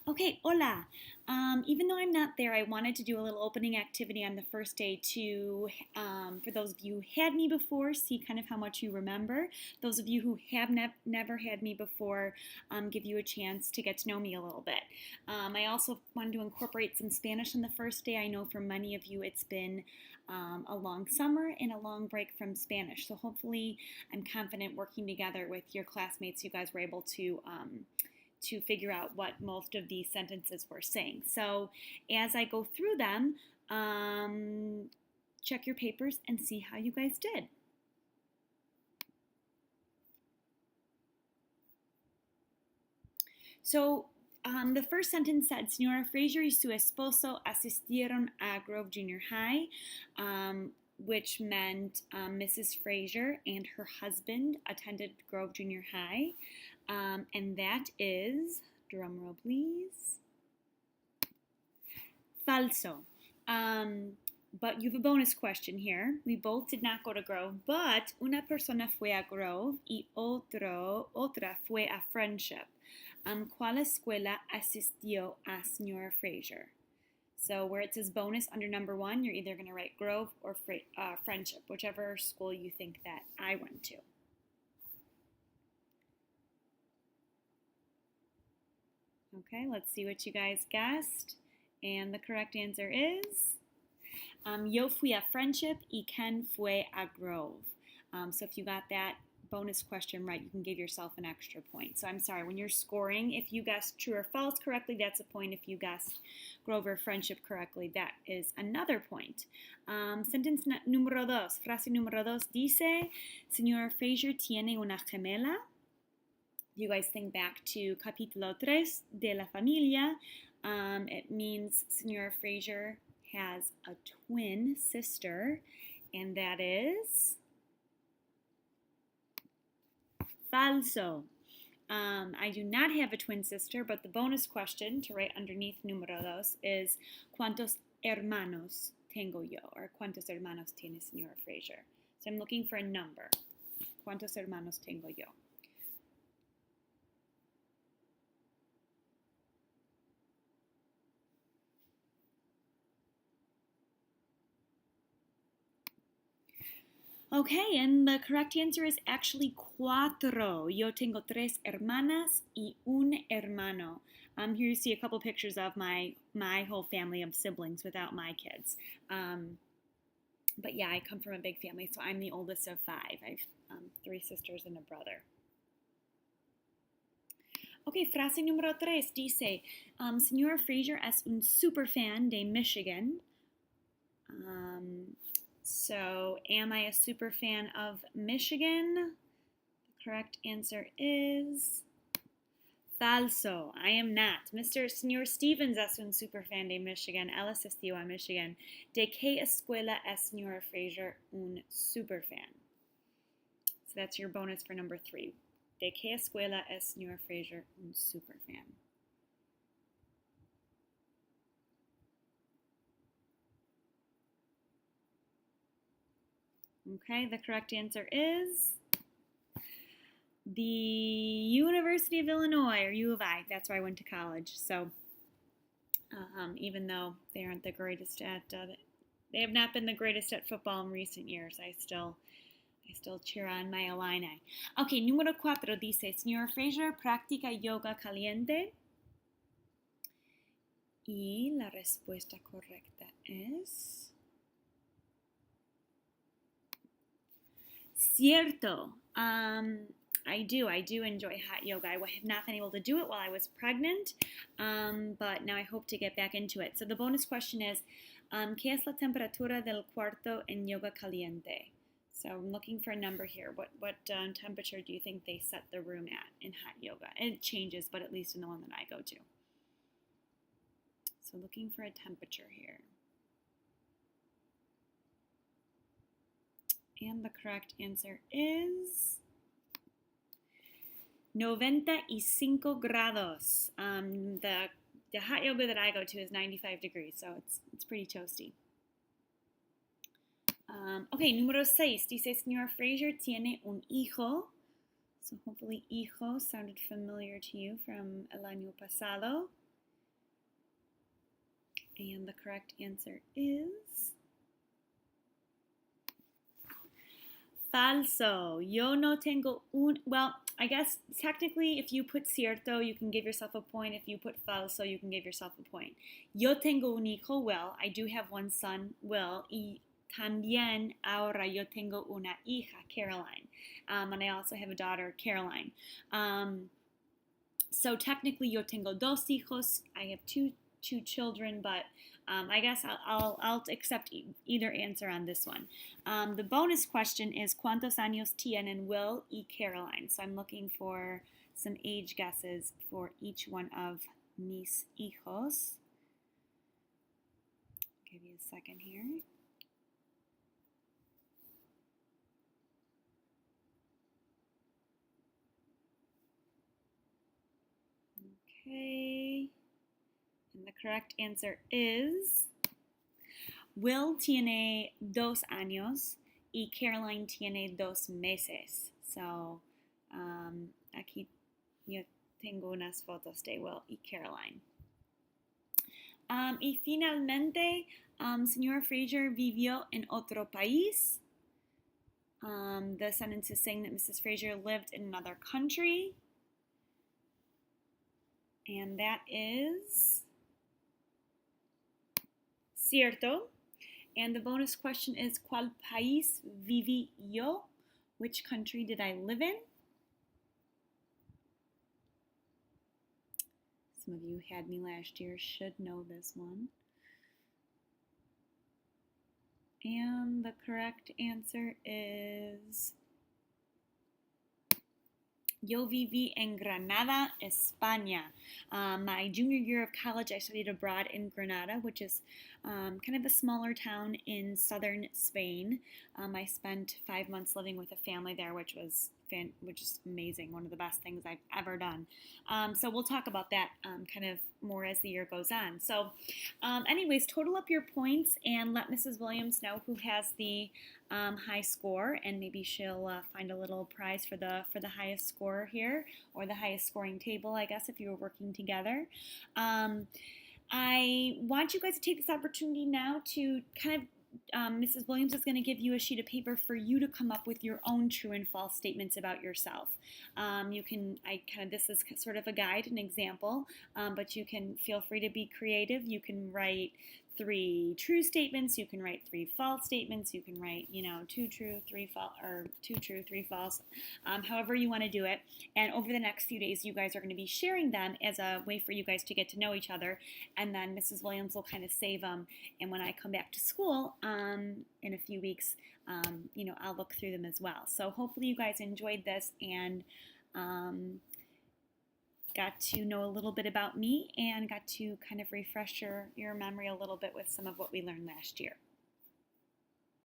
Okay, hola. Even though I'm not there, I wanted to do a little opening activity on the first day to, for those of you who had me before, see kind of how much you remember. Those of you who have never had me before, give you a chance to get to know me a little bit. I also wanted to incorporate some Spanish on the first day. I know for many of you it's been a long summer and a long break from Spanish. So hopefully I'm confident working together with your classmates, you guys were able to figure out what most of these sentences were saying. So as I go through them, check your papers and see how you guys did. So the first sentence said, Sra Frazier y su esposo asistieron a Grove Junior High, which meant Mrs. Frazier and her husband attended Grove Junior High. And that is, drum roll please, falso. But you have a bonus question here. We both did not go to Grove, but una persona fue a Grove y otra fue a Friendship. ¿Cuál escuela asistió a Sra Frazier? So where it says bonus under number one, you're either going to write Grove or Friendship, whichever school you think that I went to. Okay, let's see what you guys guessed. And the correct answer is yo fui a Friendship y Ken fue a Grove. So if you got that bonus question right, you can give yourself an extra point. So I'm sorry, when you're scoring, if you guessed true or false correctly, that's a point. If you guessed Grove or Friendship correctly, that is another point. Sentence número dos, frase número dos dice, Sra Frazier tiene una gemela. You guys think back to capítulo 3 de la familia. It means Sra Frazier has a twin sister, and that is falso. I do not have a twin sister, but the bonus question to write underneath número dos is ¿Cuántos hermanos tengo yo? Or ¿Cuántos hermanos tiene Sra Frazier? So I'm looking for a number. ¿Cuántos hermanos tengo yo? Okay, and the correct answer is actually cuatro. Yo tengo tres hermanas y un hermano. Here you see a couple pictures of my whole family of siblings without my kids. But yeah, I come from a big family, so I'm the oldest of five. I have 3 sisters and a brother. Okay, frase número 3 dice, Sra Frazier es un super fan de Michigan. So, am I a super fan of Michigan? The correct answer is falso. I am not. Señor Stevens es un super fan de Michigan. Él asistió a Michigan. ¿De qué escuela es Sra Frazier un super fan? So that's your bonus for number 3. ¿De qué escuela es Sra Frazier un super fan? Okay, the correct answer is the University of Illinois, or U of I. That's where I went to college. So even though they aren't the greatest at, they have not been the greatest at football in recent years, I still cheer on my Illini. Okay, número 4 dice, Sra Frazier practica yoga caliente. Y la respuesta correcta es cierto. I do enjoy hot yoga. I have not been able to do it while I was pregnant, but now I hope to get back into it. So the bonus question is, ¿qué es la temperatura del cuarto en yoga caliente? So I'm looking for a number here. What temperature do you think they set the room at in hot yoga? And it changes, but at least in the one that I go to. So looking for a temperature here. And the correct answer is 95 grados. The hot yoga that I go to is 95 degrees, so it's pretty toasty. Okay, número 6 dice, Sra Frazier tiene un hijo. So hopefully hijo sounded familiar to you from el año pasado. And the correct answer is falso. Yo no tengo un. Well, I guess technically, if you put cierto, you can give yourself a point. If you put falso, you can give yourself a point. Yo tengo un hijo, Will. I do have one son, Will. Y también ahora yo tengo una hija, Caroline. And I also have a daughter, Caroline. So technically, yo tengo dos hijos. I have two children, but I guess I'll accept either answer on this one. The bonus question is ¿Cuántos años tienen Will y Caroline? So I'm looking for some age guesses for each one of mis hijos. Give you a second here. Okay. And the correct answer is Will tiene 2 años y Caroline tiene 2 meses. So, aquí yo tengo unas fotos de Will y Caroline. Y finalmente, Sra Frazier vivió en otro país. The sentence is saying that Mrs. Frazier lived in another country. And that is cierto. And the bonus question is ¿Cuál país viví yo? Which country did I live in? Some of you who had me last year should know this one. And the correct answer is Yo viví en Granada, España. My junior year of college, I studied abroad in Granada, which is kind of a smaller town in southern Spain. I spent 5 months living with a family there, which is amazing. One of the best things I've ever done. So we'll talk about that kind of more as the year goes on. So anyways, total up your points and let Mrs. Williams know who has the high score, and maybe she'll find a little prize for the highest score here, or the highest scoring table, I guess, if you were working together. I want you guys to take this opportunity now to kind of Mrs. Williams is going to give you a sheet of paper for you to come up with your own true and false statements about yourself. This is sort of a guide, an example, but you can feel free to be creative. You can write 3 true statements. You can write 3 false statements. You can write, 2 true, 3 false, or 2 true, 3 false, however you want to do it. And over the next few days, you guys are going to be sharing them as a way for you guys to get to know each other. And then Mrs. Williams will kind of save them. And when I come back to school in a few weeks, I'll look through them as well. So hopefully you guys enjoyed this and got to know a little bit about me and got to kind of refresh your memory a little bit with some of what we learned last year.